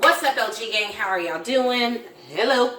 What's up, LG Gang? How are y'all doing? Hello.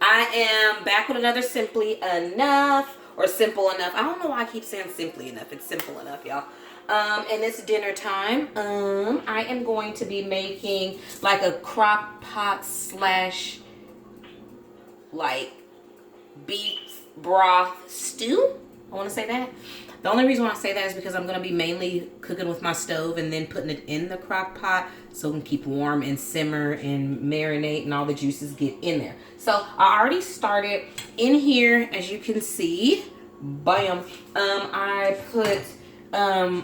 I am back with another Simply Enough, or Simple Enough. I don't know why I keep saying Simply Enough. It's Simple Enough, y'all. And it's dinner time. I am going to be making like a crock pot slash like beef broth stew. I want to say that. The only reason why I say that is because I'm going to be mainly cooking with my stove and then putting it in the crock pot so it can keep warm and simmer and marinate and all the juices get in there. So I already started in here, as you can see. Bam. I put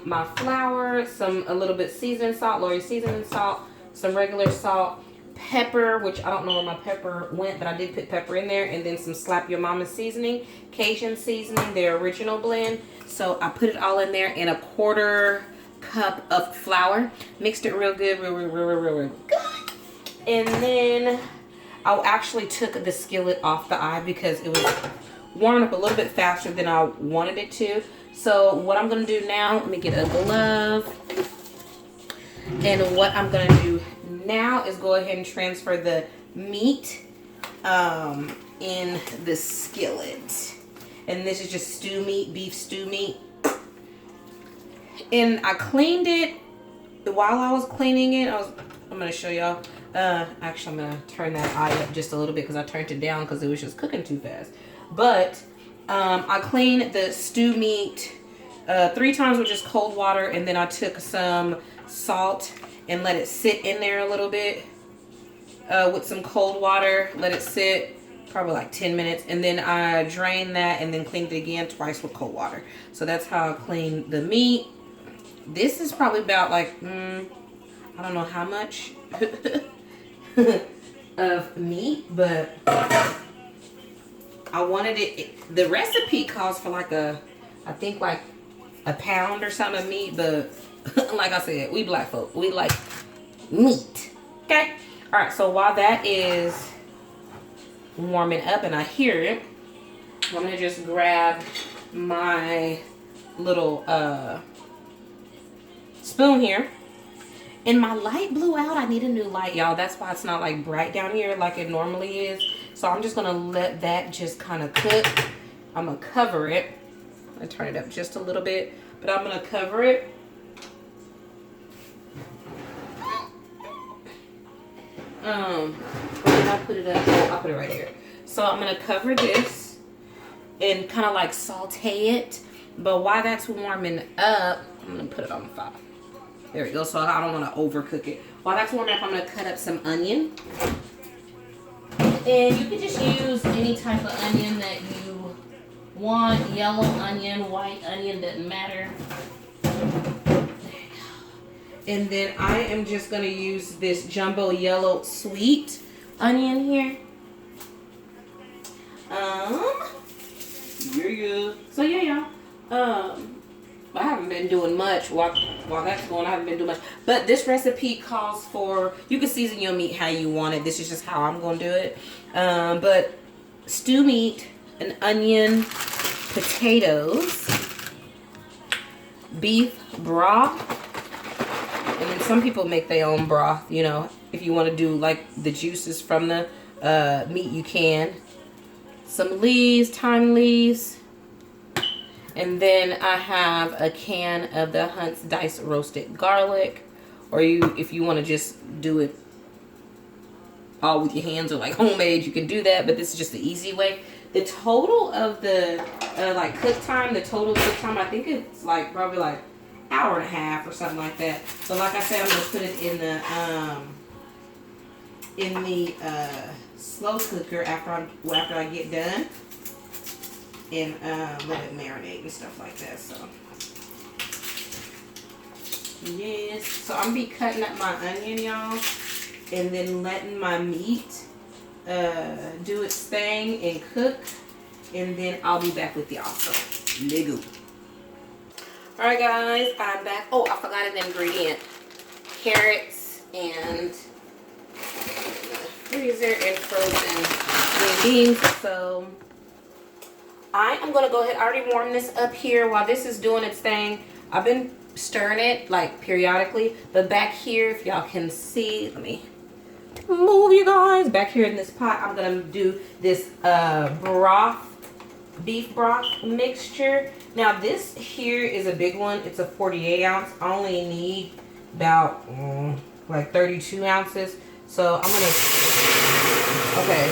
my flour, a little bit seasoned salt, Lori seasoning salt, some regular salt, pepper, which I don't know where my pepper went, but I did put pepper in there, and then some Slap Your Mama seasoning, Cajun seasoning, their original blend. So I put it all in there in a 1/4 cup of flour, mixed it real good, real good. And then I actually took the skillet off the eye because it was warming up a little bit faster than I wanted it to. So what I'm gonna do now, let me get a glove. And what I'm gonna do now is go ahead and transfer the meat in the skillet. And this is just stew meat, beef stew meat. And I cleaned it. While I was cleaning it, I'm gonna show y'all. Actually, I'm gonna turn that eye up just a little bit because I turned it down because it was just cooking too fast. But I cleaned the stew meat 3 times with just cold water, and then I took some salt and let it sit in there a little bit with some cold water. Let it sit probably like 10 minutes, and then I drained that and then cleaned it again twice with cold water. So that's how I clean the meat. This is probably about like I don't know how much of meat, but I wanted it. The recipe calls for like I think like a pound or something of meat, but like I said, we black folk, we like meat. Okay. All right. So while that is warming up and I hear it, I'm gonna just grab my little spoon here. And my light blew out. I need a new light, y'all. That's why it's not like bright down here like it normally is. So I'm just gonna let that just kind of cook. I'm gonna cover it. I'm gonna turn it up just a little bit, but I'm gonna cover it. Where did I put it up? I'll put it right here. So I'm gonna cover this and kind of like saute it. But while that's warming up, I'm gonna put it on 5. There we go. So I don't want to overcook it. While that's warming up, I'm gonna cut up some onion. And you can just use any type of onion that you want. Yellow onion, white onion, doesn't matter. And then I am just going to use this jumbo yellow sweet onion here. So yeah, y'all. I haven't been doing much while that's going. I haven't been doing much. But this recipe calls for, you can season your meat how you want it. This is just how I'm going to do it. But stew meat, an onion, potatoes, beef broth. And then some people make their own broth, you know. If you want to do like the juices from the meat, you can. Some leaves, thyme leaves. And then I have a can of the Hunt's diced roasted garlic. Or if you want to just do it all with your hands or like homemade, you can do that. But this is just the easy way. The total of the like cook time, I think it's like probably like hour and a half or something like that. So like I said, I'm gonna put it in the slow cooker after I get done, and let it marinate and stuff like that. So yes, so I'm gonna be cutting up my onion, y'all, and then letting my meat do its thing and cook, and then I'll be back with y'all. So nigga. Alright guys, I'm back. Oh, I forgot an ingredient. Carrots and freezer and frozen green beans. So I am going to go ahead. I already warmed this up here while this is doing its thing. I've been stirring it like periodically. But back here, if y'all can see, let me move, you guys. Back here in this pot, I'm gonna do this beef broth mixture. Now this here is a big one. It's a 48 ounce. I only need about like 32 ounces. So I'm gonna, okay,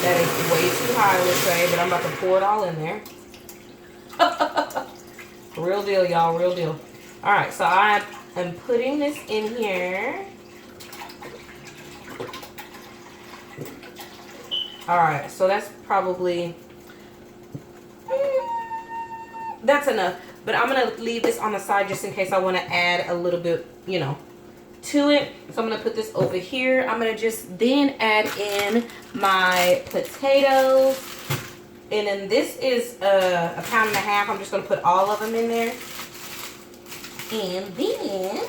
that is way too high, I would say, but I'm about to pour it all in there. Real deal, y'all, real deal. All right, so I am putting this in here. All right, so that's probably, that's enough. But I'm gonna leave this on the side just in case I wanna add a little bit, you know, to it. So I'm gonna put this over here. I'm gonna just then add in my potatoes. And then this is a pound and a half. I'm just gonna put all of them in there. And then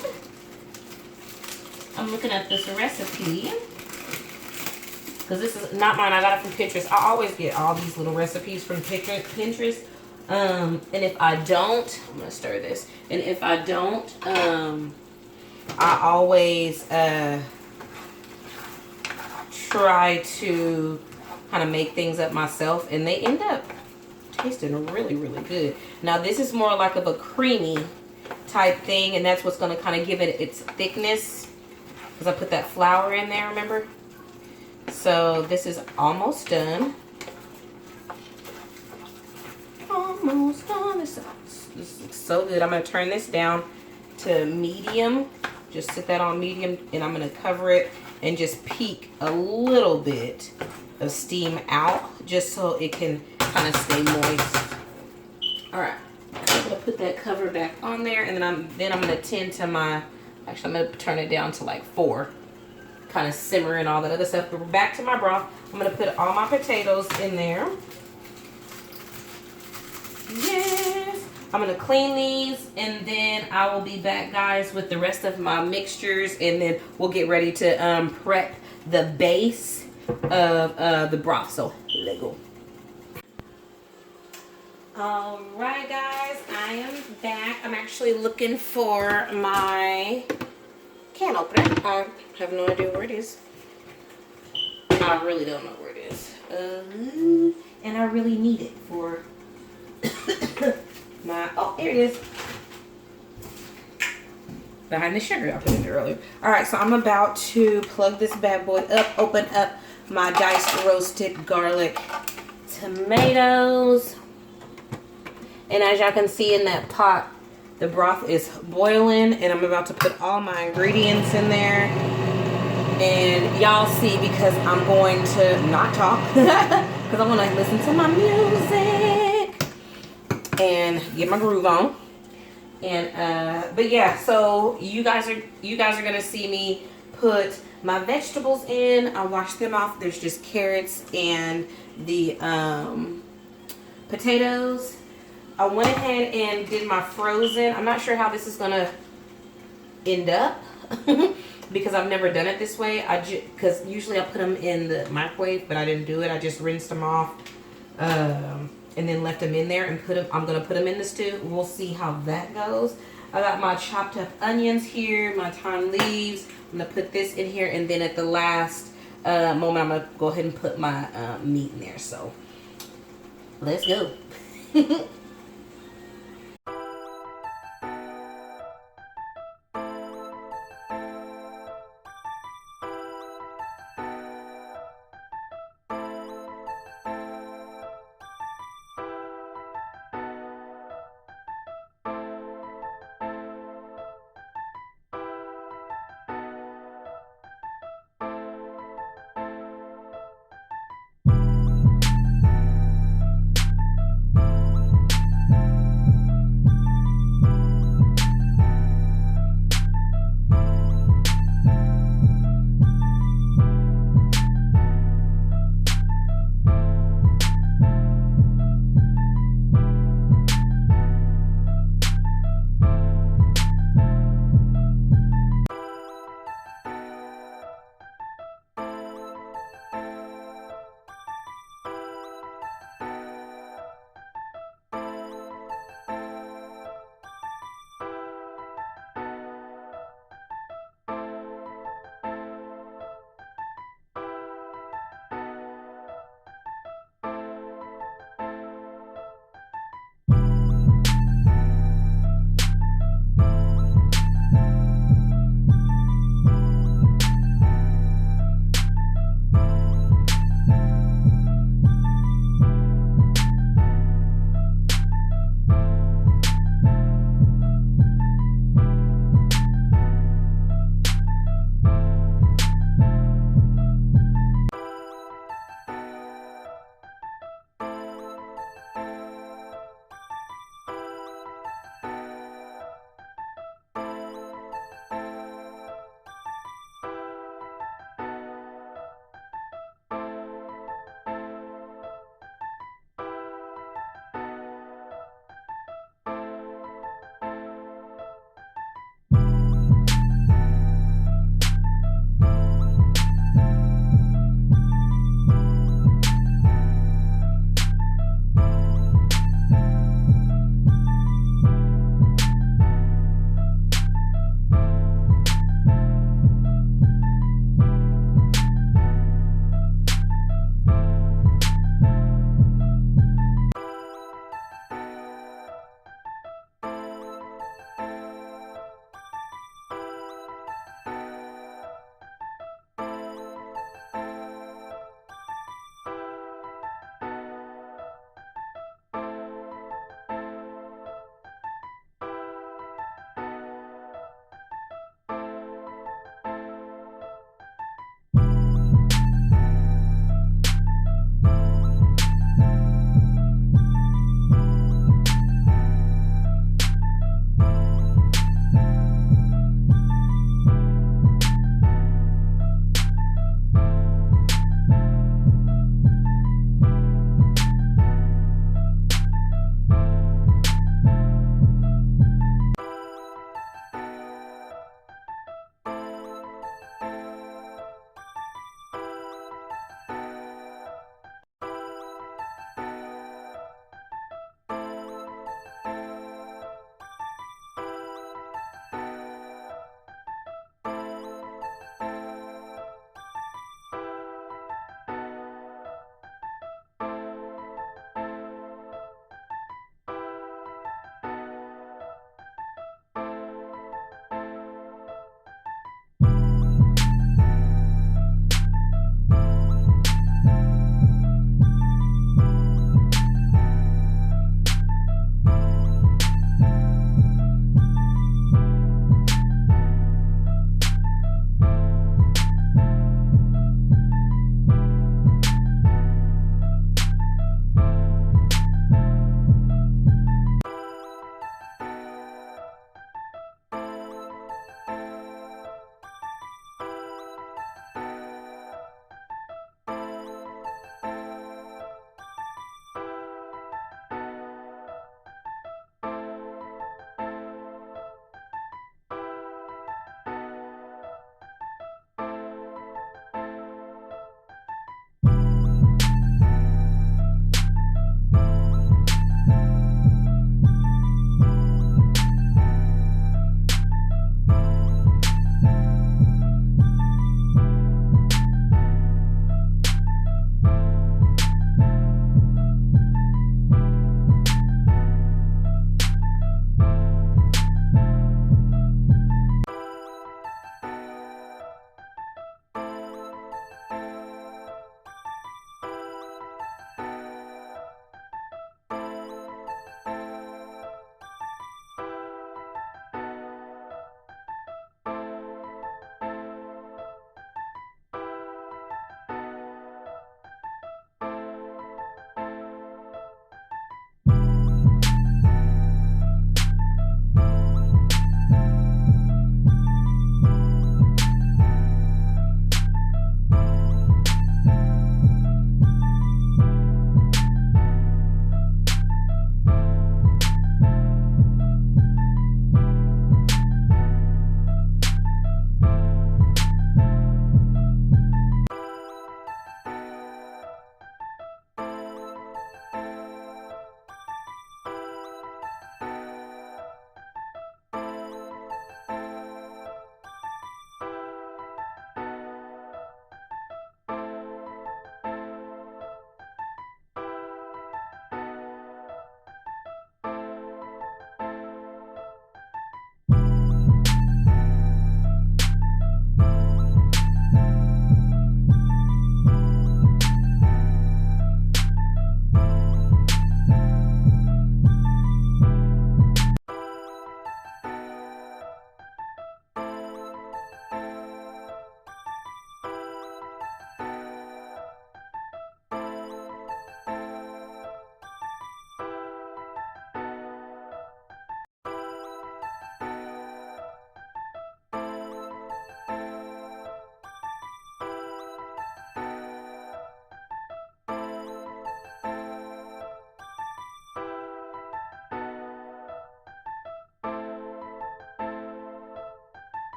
I'm looking at this recipe, because this is not mine. I got it from Pinterest. I always get all these little recipes from Pinterest. And if I don't, I'm gonna stir this. And if I don't, I always try to kind of make things up myself, and they end up tasting really, really good. Now this is more like of a creamy type thing, and that's what's going to kind of give it its thickness, because I put that flour in there, remember? So this is almost done. Almost done. This looks so good. I'm going to turn this down to medium. Just set that on medium, and I'm going to cover it and just peek a little bit of steam out, just so it can kind of stay moist. All right, I'm going to put that cover back on there, and then I'm going to tend to my, actually I'm going to turn it down to like 4, kind of simmer and all that other stuff. But we're back to my broth. I'm going to put all my potatoes in there. Yes. I'm going to clean these, and then I will be back, guys, with the rest of my mixtures, and then we'll get ready to prep the base of the broth. So let's go. All right, guys, I am back. I'm actually looking for my can opener. I have no idea where it is. I really don't know where it is. And I really need it for my, oh, there it is. Behind the sugar, I put it in there earlier. All right, so I'm about to plug this bad boy up, open up my diced roasted garlic tomatoes. And as y'all can see in that pot, the broth is boiling, and I'm about to put all my ingredients in there. And y'all see, because I'm going to not talk, because I want to listen to my music and get my groove on. And but yeah, so you guys are gonna see me put my vegetables in. I washed them off. There's just carrots and the potatoes. I went ahead and did my frozen. I'm not sure how this is gonna end up because I've never done it this way. Because usually I put them in the microwave, but I didn't do it. I just rinsed them off and then left them in there and I'm gonna put them in the stew. We'll see how that goes. I got my chopped up onions here, my thyme leaves. I'm gonna put this in here, and then at the last moment, I'm gonna go ahead and put my meat in there. So let's go.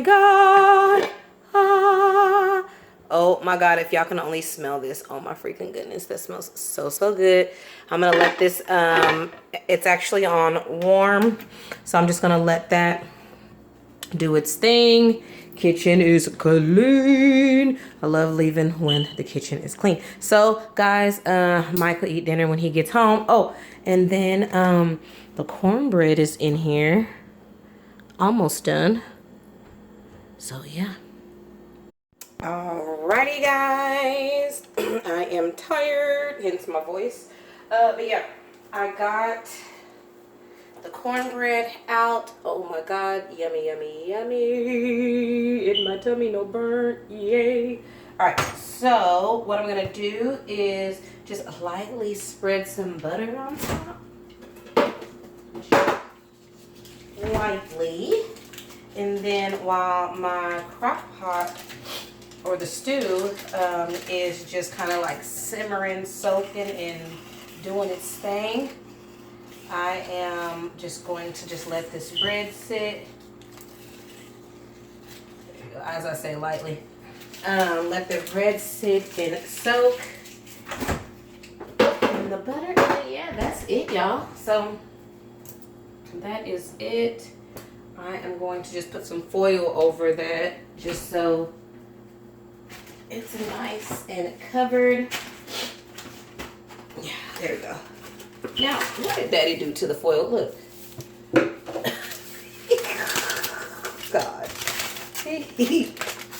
God. Ah. Oh my God, if y'all can only smell this. Oh my freaking goodness, that smells so, so good. I'm gonna let this, it's actually on warm. So I'm just gonna let that do its thing. Kitchen is clean. I love leaving when the kitchen is clean. So guys, Mike will eat dinner when he gets home. Oh, and then the cornbread is in here. Almost done. So yeah. Alrighty guys, I am tired, hence my voice. But yeah, I got the cornbread out. Oh my God, yummy, yummy, yummy. In my tummy, no burnt, yay. Alright, so what I'm gonna do is just lightly spread some butter on top. Lightly. And then while my crock pot or the stew is just kind of like simmering, soaking, and doing its thing, I am just going to just let this bread sit. There you go. As I say, lightly. Let the bread sit and soak. And the butter, yeah, that's it, y'all. So that is it. I am going to just put some foil over that just so it's nice and covered. Yeah, there we go. Now, what did Daddy do to the foil? Look. God.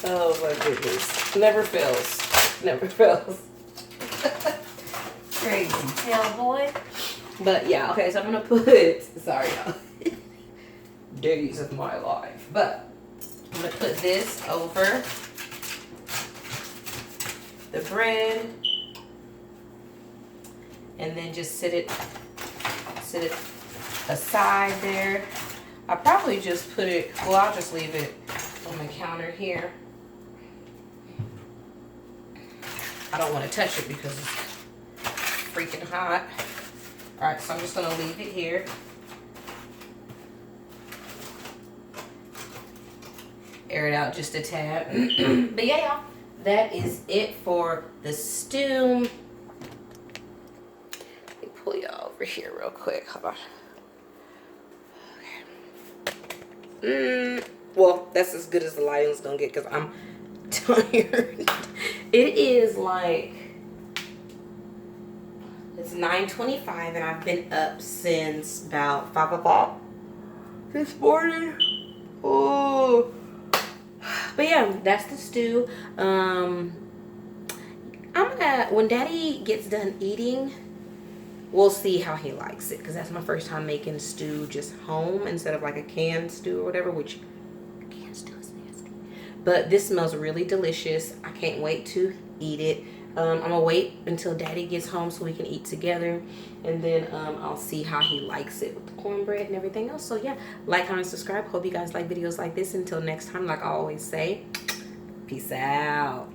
Oh my goodness. Never fails. Never fails. Crazy tail boy. But yeah, okay, so I'm gonna put, sorry y'all. Days of my life. But I'm gonna put this over the bread and then just sit it aside there. I probably just put it, well, I'll just leave it on the counter here. I don't want to touch it because it's freaking hot. All right, so I'm just gonna leave it here. Air it out just a tad. But yeah, y'all, that is it for the stew. Let me pull y'all over here real quick. Hold on. Okay. Well, that's as good as the lighting's gonna get because I'm tired. It is like, it's 9:25 and I've been up since about 5 o'clock this morning. Oh. But yeah, that's the stew. I'm gonna, when Daddy gets done eating, we'll see how he likes it, because that's my first time making stew just home instead of like a canned stew or whatever, which canned stew is nasty. But this smells really delicious. I can't wait to eat it. I'm gonna wait until Daddy gets home so we can eat together, and then I'll see how he likes it with the cornbread and everything else. So yeah, like, comment, subscribe. Hope you guys like videos like this. Until next time, like I always say, peace out.